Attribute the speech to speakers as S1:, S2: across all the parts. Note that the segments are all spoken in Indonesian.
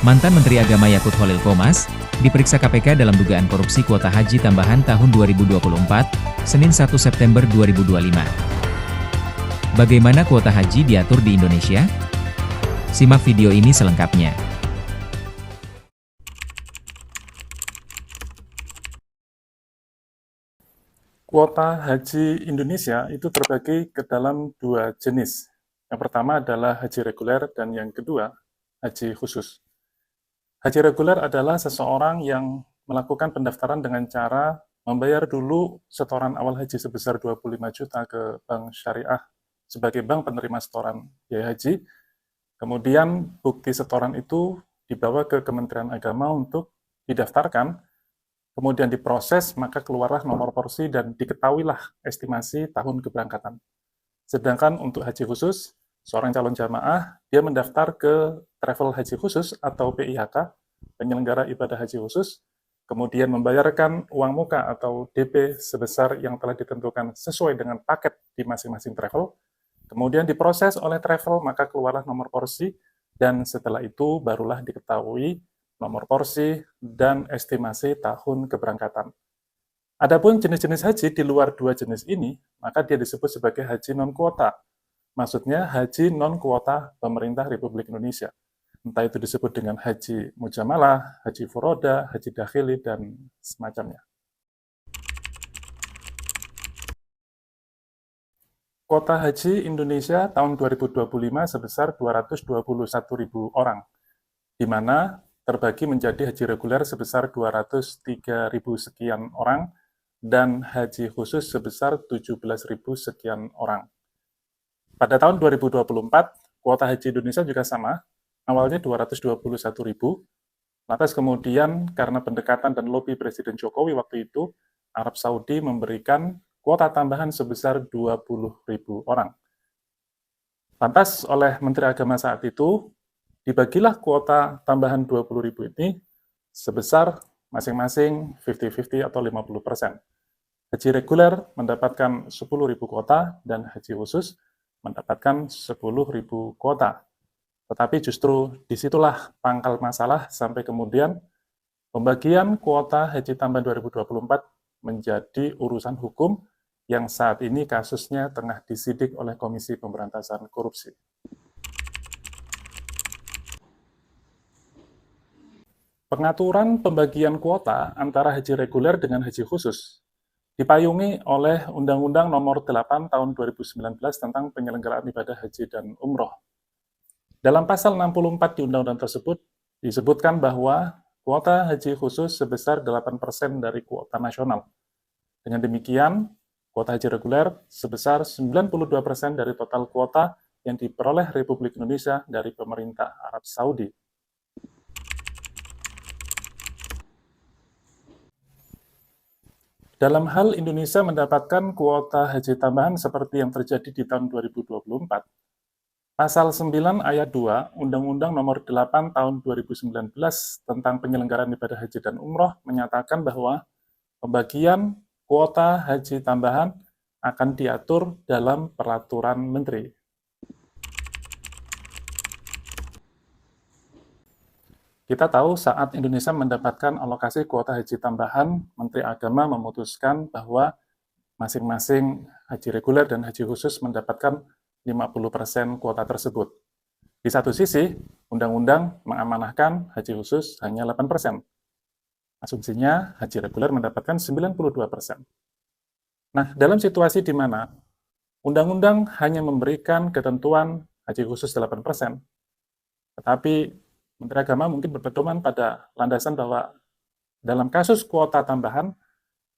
S1: Mantan Menteri Agama Yakut Khalil Qomas, diperiksa KPK dalam dugaan korupsi kuota haji tambahan tahun 2024, Senin 1 September 2025. Bagaimana kuota haji diatur di Indonesia? Simak video ini selengkapnya.
S2: Kuota haji Indonesia itu terbagi ke dalam dua jenis. Yang pertama adalah haji reguler dan yang kedua haji khusus. Haji reguler adalah seseorang yang melakukan pendaftaran dengan cara membayar dulu setoran awal haji sebesar 25 juta ke bank syariah sebagai bank penerima setoran biaya haji. Kemudian bukti setoran itu dibawa ke Kementerian Agama untuk didaftarkan, kemudian diproses, maka keluarlah nomor porsi dan diketahuilah estimasi tahun keberangkatan. Sedangkan untuk haji khusus, seorang calon jamaah, dia mendaftar ke travel haji khusus atau PIHK, penyelenggara ibadah haji khusus, kemudian membayarkan uang muka atau DP sebesar yang telah ditentukan sesuai dengan paket di masing-masing travel, kemudian diproses oleh travel, maka keluarlah nomor porsi, dan setelah itu barulah diketahui nomor porsi dan estimasi tahun keberangkatan. Adapun jenis-jenis haji di luar dua jenis ini, maka dia disebut sebagai haji non-kuota. Maksudnya haji non-kuota pemerintah Republik Indonesia. Entah itu disebut dengan haji mujamalah, haji furoda, haji dakhili, dan semacamnya. Kuota haji Indonesia tahun 2025 sebesar 221.000 orang, di mana terbagi menjadi haji reguler sebesar 203.000 sekian orang, dan haji khusus sebesar 17.000 sekian orang. Pada tahun 2024, kuota haji Indonesia juga sama, awalnya 221.000, lantas kemudian karena pendekatan dan lobi Presiden Jokowi waktu itu, Arab Saudi memberikan kuota tambahan sebesar 20.000 orang. Lantas oleh Menteri Agama saat itu, dibagilah kuota tambahan 20.000 ini sebesar masing-masing 50-50 atau 50%. Haji reguler mendapatkan 10.000 kuota dan haji khusus mendapatkan 10.000 kuota. Tetapi justru disitulah pangkal masalah sampai kemudian pembagian kuota haji tambahan 2024 menjadi urusan hukum yang saat ini kasusnya tengah disidik oleh Komisi Pemberantasan Korupsi. Pengaturan pembagian kuota antara haji reguler dengan haji khusus dipayungi oleh Undang-Undang Nomor 8 Tahun 2019 tentang penyelenggaraan ibadah haji dan umroh. Dalam pasal 64 di undang-undang tersebut disebutkan bahwa kuota haji khusus sebesar 8% dari kuota nasional. Dengan demikian, kuota haji reguler sebesar 92% dari total kuota yang diperoleh Republik Indonesia dari pemerintah Arab Saudi. Dalam hal Indonesia mendapatkan kuota haji tambahan seperti yang terjadi di tahun 2024, Pasal 9 ayat 2 Undang-Undang Nomor 8 Tahun 2019 tentang penyelenggaraan ibadah haji dan umroh menyatakan bahwa pembagian kuota haji tambahan akan diatur dalam peraturan menteri. Kita tahu saat Indonesia mendapatkan alokasi kuota haji tambahan, Menteri Agama memutuskan bahwa masing-masing haji reguler dan haji khusus mendapatkan 50% kuota tersebut. Di satu sisi, undang-undang mengamanahkan haji khusus hanya 8%. Asumsinya, haji reguler mendapatkan 92%. Nah, dalam situasi di mana undang-undang hanya memberikan ketentuan haji khusus 8%, tetapi Menteri Agama mungkin berpedoman pada landasan bahwa dalam kasus kuota tambahan,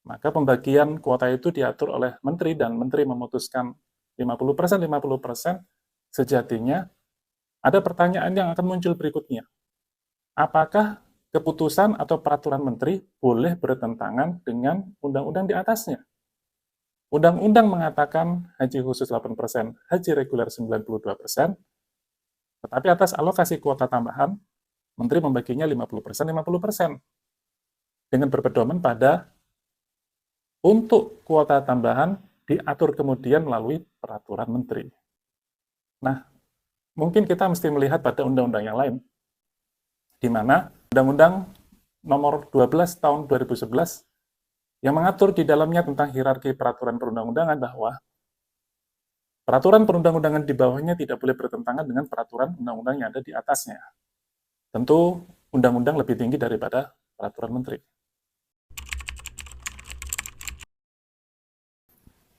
S2: maka pembagian kuota itu diatur oleh Menteri dan Menteri memutuskan 50%, 50%, sejatinya ada pertanyaan yang akan muncul berikutnya. Apakah keputusan atau peraturan Menteri boleh bertentangan dengan undang-undang di atasnya? Undang-undang mengatakan haji khusus 8%, haji reguler 92%, tetapi atas alokasi kuota tambahan, Menteri membaginya 50%, 50%. Dengan berpedoman pada untuk kuota tambahan diatur kemudian melalui peraturan menteri. Nah, mungkin kita mesti melihat pada undang-undang yang lain. di mana Undang-Undang Nomor 12 Tahun 2011 yang mengatur di dalamnya tentang hierarki peraturan perundang-undangan bahwa peraturan perundang-undangan di bawahnya tidak boleh bertentangan dengan peraturan undang-undang yang ada di atasnya. Tentu undang-undang lebih tinggi daripada peraturan menteri.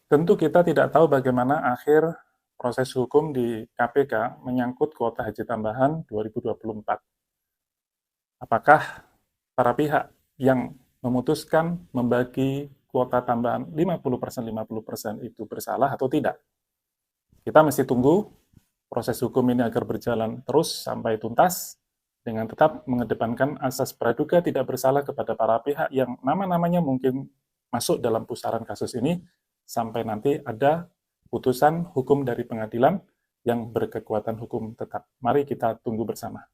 S2: Tentu kita tidak tahu bagaimana akhir proses hukum di KPK menyangkut kuota haji tambahan 2024. Apakah para pihak yang memutuskan membagi kuota tambahan 50% itu bersalah atau tidak? Kita mesti tunggu proses hukum ini agar berjalan terus sampai tuntas, dengan tetap mengedepankan asas praduga tidak bersalah kepada para pihak yang nama-namanya mungkin masuk dalam pusaran kasus ini, sampai nanti ada putusan hukum dari pengadilan yang berkekuatan hukum tetap. Mari kita tunggu bersama.